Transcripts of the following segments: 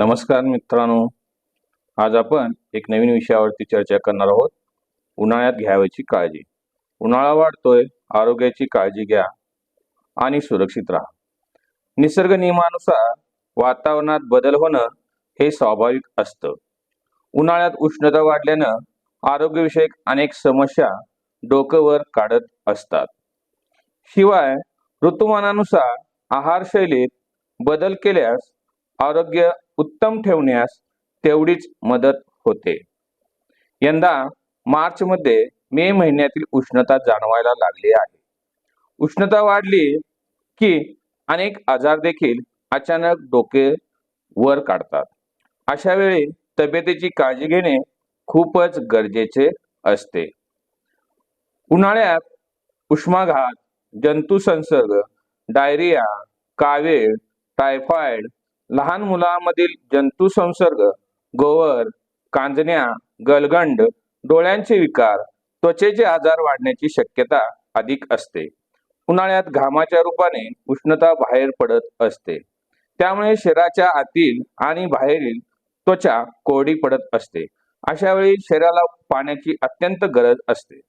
नमस्कार मित्रांनो, आज आपण एक नवीन विषयावरती चर्चा करणार आहोत. उन्हाळ्यात घ्यावयाची काळजी. उन्हाळा वाढतोय, आरोग्याची काळजी घ्या आणि सुरक्षित राहा. निसर्ग नियमानुसार वातावरणात बदल होणं हे स्वाभाविक असतं. उन्हाळ्यात उष्णता वाढल्यानं आरोग्यविषयक अनेक समस्या डोकं वर काढत असतात. शिवाय ऋतुमानानुसार आहारशैलीत बदल केल्यास आरोग्य उत्तम ठेवण्यास तेवढीच मदत होते. यंदा मार्चमध्ये मे महिन्यातील उष्णता जाणवायला लागली आहे. उष्णता वाढली की अनेक आजार देखील अचानक डोके वर काढतात. अशा वेळी तब्येतीची काळजी घेणे खूपच गरजेचे असते. उन्हाळ्यात उष्माघात, जंतू संसर्ग, डायरिया, कावीळ, टायफॉइड, लहान मुलांमधील जंतू संसर्ग, गोवर, कांजण्या, गलगंड, डोळ्यांचे विकार, त्वचेचे आजार वाढण्याची शक्यता अधिक असते. उन्हाळ्यात घामाच्या रूपाने उष्णता बाहेर पडत असते. त्यामुळे शरीराच्या आतील आणि बाहेरील त्वचा कोरडी पडत असते. अशा वेळी शरीराला पाण्याची अत्यंत गरज असते.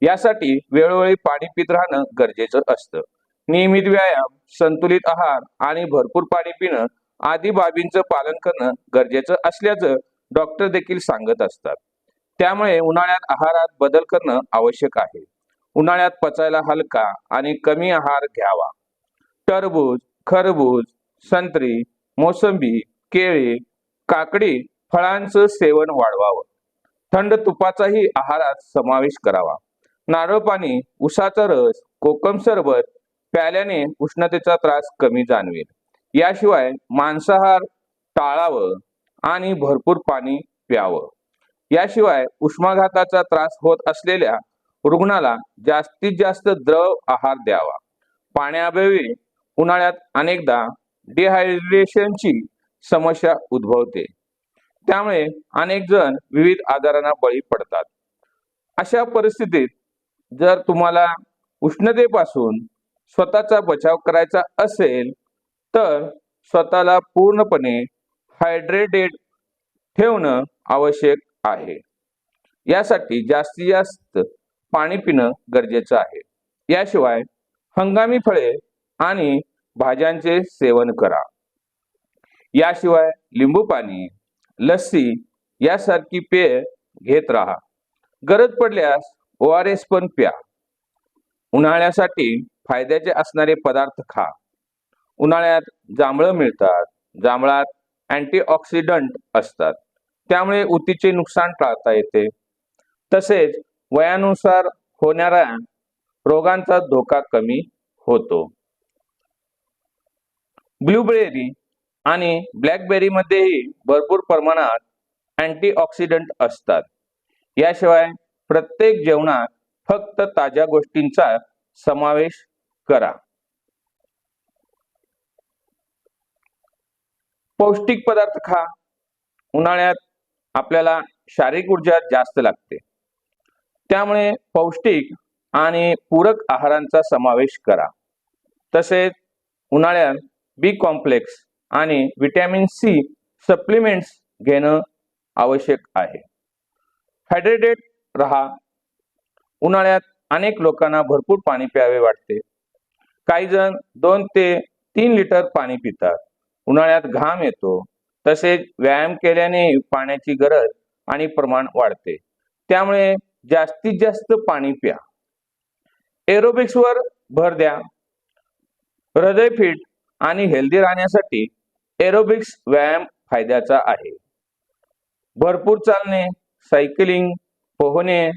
यासाठी वेळोवेळी पाणी पित राहणं गरजेचं असतं. नियमित व्यायाम, संतुलित आहार आणि भरपूर पाणी पिणं आदी बाबींचं पालन करणं गरजेचं असल्याचं डॉक्टर देखील सांगत असतात. त्यामुळे उन्हाळ्यात आहारात बदल करणं आवश्यक आहे. उन्हाळ्यात पचायला हलका आणि कमी आहार घ्यावा. टरबूज, खरबूज, संत्री, मोसंबी, केळी, काकडी फळांचं सेवन वाढवावं. थंड तुपाचाही आहारात समावेश करावा. नारळ पाणी, उसाचा रस, कोकम सरबत प्यायल्याने उष्णतेचा त्रास कमी जाणवेल. याशिवाय मांसाहार टाळावं आणि भरपूर पाणी प्यावं. याशिवाय उष्माघाताचा त्रास होत असलेल्या रुग्णाला जास्तीत जास्त द्रव आहार द्यावा. पाण्याअभावी उन्हाळ्यात अनेकदा डिहायड्रेशनची समस्या उद्भवते. त्यामुळे अनेक जण विविध आजारांना बळी पडतात. अशा परिस्थितीत जर तुम्हाला उष्णतेपासून स्वतःचा बचाव करायचा असेल तर स्वतःला पूर्णपणे हायड्रेटेड ठेवणं आवश्यक आहे. यासाठी जास्तीत जास्त पाणी पिणं गरजेचं आहे. याशिवाय हंगामी फळे आणि भाज्यांचे सेवन करा. याशिवाय लिंबू पाणी, लस्सी यासारखी पेय घेत राहा. गरज पडल्यास ORS पण प्या. उन्हाळ्यासाठी फायद्याचे असणारे पदार्थ खा. उन्हाळ्यात जांभळं मिळतात. जांभळात अँटीऑक्सिडंट असतात. त्यामुळे ऊतीचे नुकसान टाळता येते. तसेच वयानुसार होणाऱ्या रोगांचा धोका कमी होतो. ब्लूबेरी आणि ब्लॅकबेरी मध्येही भरपूर प्रमाणात अँटीऑक्सिडंट असतात. याशिवाय प्रत्येक जेवणात फक्त ताज्या गोष्टींचा समावेश करा. पौष्टिक पदार्थ खा. उन्हाळ्यात आपल्याला शारीरिक ऊर्जा जास्त लागते. त्यामुळे पौष्टिक आणि पूरक आहारांचा समावेश करा. तसेच उन्हाळ्यात बी कॉम्प्लेक्स आणि व्हिटॅमिन C सप्लिमेंट्स घेणं आवश्यक आहे. हायड्रेटेड राहा. उन्हाळ्यात अनेक लोकांना भरपूर पाणी प्यावे वाटते. काही जण 2 ते 3 लिटर पाणी पितात. उन्हाळ्यात घाम येतो. तसेच व्यायाम केल्याने पाण्याची गरज आणि प्रमाण वाढते. त्यामुळे जास्तीत जास्त पाणी प्या. एरोबिक्सवर भर द्या. हृदय फिट आणि हेल्दी राहण्यासाठी एरोबिक्स व्यायाम फायद्याचा आहे. भरपूर चालणे, सायकलिंग, पोहणे,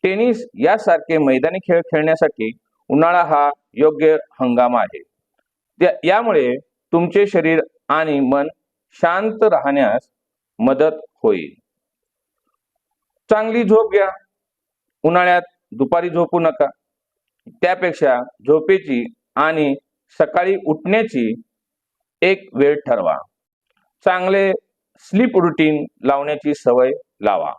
टेनिस यासारखे मैदानी खेळ खेळण्यासाठी उन्हाळा हा योग्य हंगाम आहे. यामुळे तुमचे शरीर आणि मन शांत राहण्यास मदत होईल. चांगली झोप घ्या. उन्हाळ्यात दुपारी झोपू नका. त्यापेक्षा झोपेची आणि सकाळी उठण्याची एक वेळ ठरवा. चांगले स्लीप रुटीन लावण्याची सवय लावा.